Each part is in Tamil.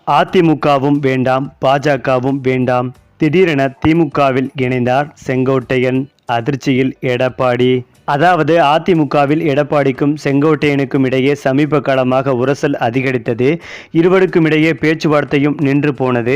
அதிமுகவும் வேண்டாம், பாஜகவும் வேண்டாம். திடீரென திமுகவில் இணைந்தார் செங்கோட்டையன். அதிர்ச்சியில் எடப்பாடி. அதாவது அதிமுகவில் எடப்பாடிக்கும் செங்கோட்டையனுக்கும் இடையே சமீப காலமாக உரசல் அதிகரித்தது. இருவருக்கும் இடையே பேச்சுவார்த்தையும் நின்று போனது.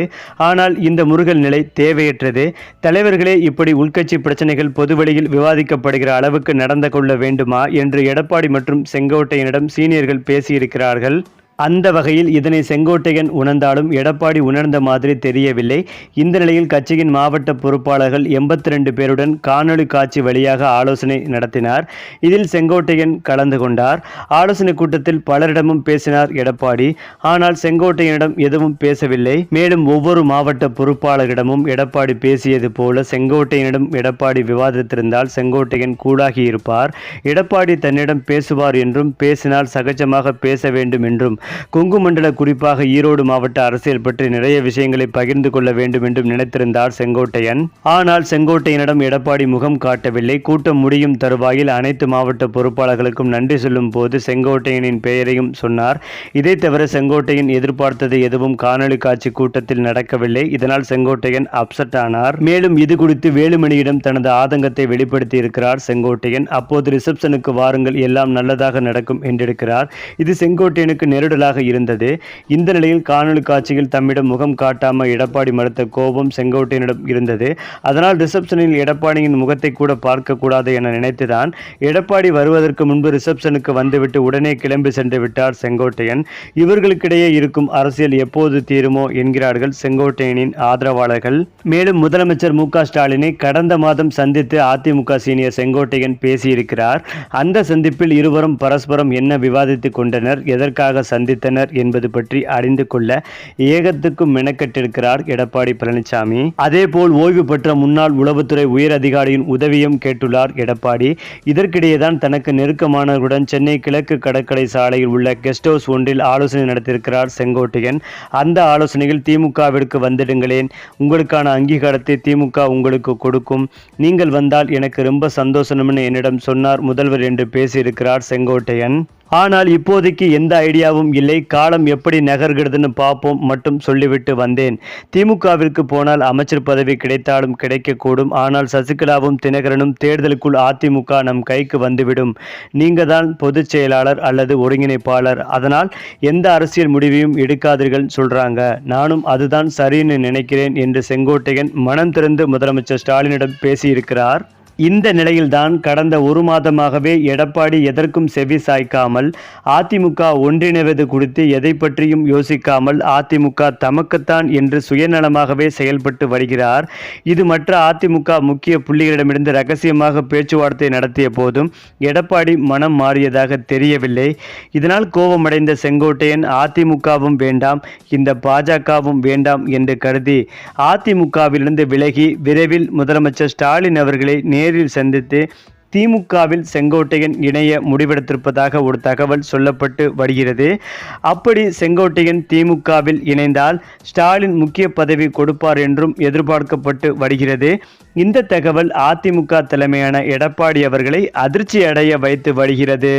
ஆனால் இந்த முருகல் நிலை தேவையற்றது. தலைவர்களே இப்படி உள்கட்சி பிரச்சனைகள் பொதுவெளியில் விவாதிக்கப்படுகிற அளவுக்கு நடந்து கொள்ள வேண்டுமா என்று எடப்பாடி மற்றும் செங்கோட்டையனிடம் சீனியர்கள் பேசியிருக்கிறார்கள். அந்த வகையில் இதனை செங்கோட்டையன் உணர்ந்தாலும் எடப்பாடி உணர்ந்த மாதிரி தெரியவில்லை. இந்த நிலையில் கட்சியின் மாவட்ட பொறுப்பாளர்கள் 82 பேருடன் காணொலி காட்சி வழியாக ஆலோசனை நடத்தினார். இதில் செங்கோட்டையன் கலந்து கொண்டார். ஆலோசனை கூட்டத்தில் பலரிடமும் பேசினார் எடப்பாடி. ஆனால் செங்கோட்டையனிடம் எதுவும் பேசவில்லை. மேலும் ஒவ்வொரு மாவட்ட பொறுப்பாளரிடமும் எடப்பாடி பேசியது போல செங்கோட்டையனிடம் எடப்பாடி விவாதித்திருந்தால் செங்கோட்டையன் கூலாகி இருப்பார். எடப்பாடி தன்னிடம் பேசுவார் என்றும் பேசினால் சகஜமாக பேச வேண்டும் என்றும் கொங்கு மண்டல குறிப்பாக ஈரோடு மாவட்ட அரசியல் பற்றி நிறைய விஷயங்களை பகிர்ந்து கொள்ள வேண்டும் என்றும் நினைத்திருந்தார் செங்கோட்டையன். ஆனால் செங்கோட்டையனிடம் எடப்பாடி முகம் காட்டவில்லை. கூட்டம் முடியும் தருவாயில் அனைத்து மாவட்ட பொறுப்பாளர்களுக்கும் நன்றி சொல்லும் போது செங்கோட்டையனின் பெயரையும் சொன்னார். இதை தவிர செங்கோட்டையன் எதிர்பார்த்தது எதுவும் காணொலி காட்சி கூட்டத்தில் நடக்கவில்லை. இதனால் செங்கோட்டையன் அப்செட் ஆனார். மேலும் இது குறித்து வேலுமணியிடம் தனது ஆதங்கத்தை வெளிப்படுத்தி இருக்கிறார் செங்கோட்டையன். அப்போது ரிசப்ஷனுக்கு வாருங்கள், எல்லாம் நல்லதாக நடக்கும் என்றிருக்கிறார். இது செங்கோட்டையனுக்கு நெருடல் இருந்தது. இந்த நிலையில் காணொலி காட்சியில் தம்மிடம் முகம் காட்டாமல் எடப்பாடி மறுத்த கோபம் செங்கோட்டையனிடம் இருந்தது. அதனால் ரிசப்ஷனில் எடப்பாடியின் முகத்தை கூட பார்க்க கூடாது என நினைத்துதான் எடப்பாடி வருவதற்கு முன்பு ரிசப்ஷனுக்கு வந்துவிட்டு உடனே கிளம்பி சென்று விட்டார் செங்கோட்டையன். இவர்களுக்கிடையே இருக்கும் அரசியல் எப்போது தீருமோ என்கிறார்கள் செங்கோட்டையனின் ஆதரவாளர்கள். மேலும் முதலமைச்சர் மு.க. ஸ்டாலினை கடந்த மாதம் சந்தித்து அதிமுக சீனியர் செங்கோட்டையன் பேசியிருக்கிறார். அந்த சந்திப்பில் இருவரும் பரஸ்பரம் என்ன விவாதித்துக் கொண்டனர், எதற்காக சந்தித்தனர் என்பது பற்றி அறிந்து கொள்ள ஏகத்துக்கும் மெனக்கெட்டிருக்கிறார் எடப்பாடி பழனிசாமி. அதேபோல் ஓய்வு பெற்ற முன்னாள் உளவுத்துறை உயர் அதிகாரியின் உதவியும் கேட்டுள்ளார் எடப்பாடி. இதற்கிடையேதான் தனக்கு நெருக்கமானவர்களுடன் சென்னை கிழக்கு கடற்கரை சாலையில் உள்ள கெஸ்ட் ஹவுஸ் ஒன்றில் ஆலோசனை நடத்தியிருக்கிறார் செங்கோட்டையன். அந்த ஆலோசனையில் திமுகவிற்கு வந்துடுங்களேன், உங்களுக்கான அங்கீகாரத்தை திமுக உங்களுக்கு கொடுக்கும், நீங்கள் வந்தால் எனக்கு ரொம்ப சந்தோஷம்னு என்னிடம் சொன்னார் முதல்வர் என்று பேசியிருக்கிறார் செங்கோட்டையன். ஆனால் இப்போதைக்கு எந்த ஐடியாவும் இல்லை, காலம் எப்படி நகர்கிறதுன்னு பார்ப்போம் மட்டும் சொல்லிவிட்டு வந்தேன். திமுகவிற்கு போனால் அமைச்சர் பதவி கிடைத்தாலும் கிடைக்கக்கூடும். ஆனால் சசிகலாவும் தினகரனும் தேர்தலுக்குள் அதிமுக நம் கைக்கு வந்துவிடும். நீங்க தான் பொதுச் செயலாளர் அல்லது ஒருங்கிணைப்பாளர், அதனால் எந்த அரசியல் முடிவையும் எடுக்காதீர்கள் சொல்றாங்க. நானும் அதுதான் சரின்னு நினைக்கிறேன் என்று செங்கோட்டையன் மனம் திறந்து முதலமைச்சர் ஸ்டாலினிடம் பேசியிருக்கிறார். இந்த நிலையில்தான் கடந்த ஒரு மாதமாகவே எடப்பாடி எதற்கும் செவி சாய்க்காமல் அதிமுக ஒன்றிணைவது குறித்து எதை பற்றியும் யோசிக்காமல் அதிமுக தமக்குத்தான் என்று சுயநலமாகவே செயல்பட்டு வருகிறார். இது மற்ற அதிமுக முக்கிய புள்ளிகளிடமிருந்து ரகசியமாக பேச்சுவார்த்தை நடத்திய போதும் எடப்பாடி மனம் மாறியதாக தெரியவில்லை. இதனால் கோபமடைந்த செங்கோட்டையன் அதிமுகவும் வேண்டாம், இந்த பாஜகவும் வேண்டாம் என்று கருதி அதிமுகவிலிருந்து விலகி விரைவில் முதலமைச்சர் ஸ்டாலின் அவர்களை நேரில் சந்தித்து திமுகவில் செங்கோட்டையன் இணைய முடிவெடுத்திருப்பதாக ஒரு தகவல் சொல்லப்பட்டு வருகிறது. அப்படி செங்கோட்டையன் திமுகவில் இணைந்தால் ஸ்டாலின் முக்கிய பதவி கொடுப்பார் என்றும் எதிர்பார்க்கப்பட்டு வருகிறது. இந்த தகவல் அதிமுக தலைமையான எடப்பாடி அவர்களை அதிர்ச்சி அடைய வைத்து வருகிறது.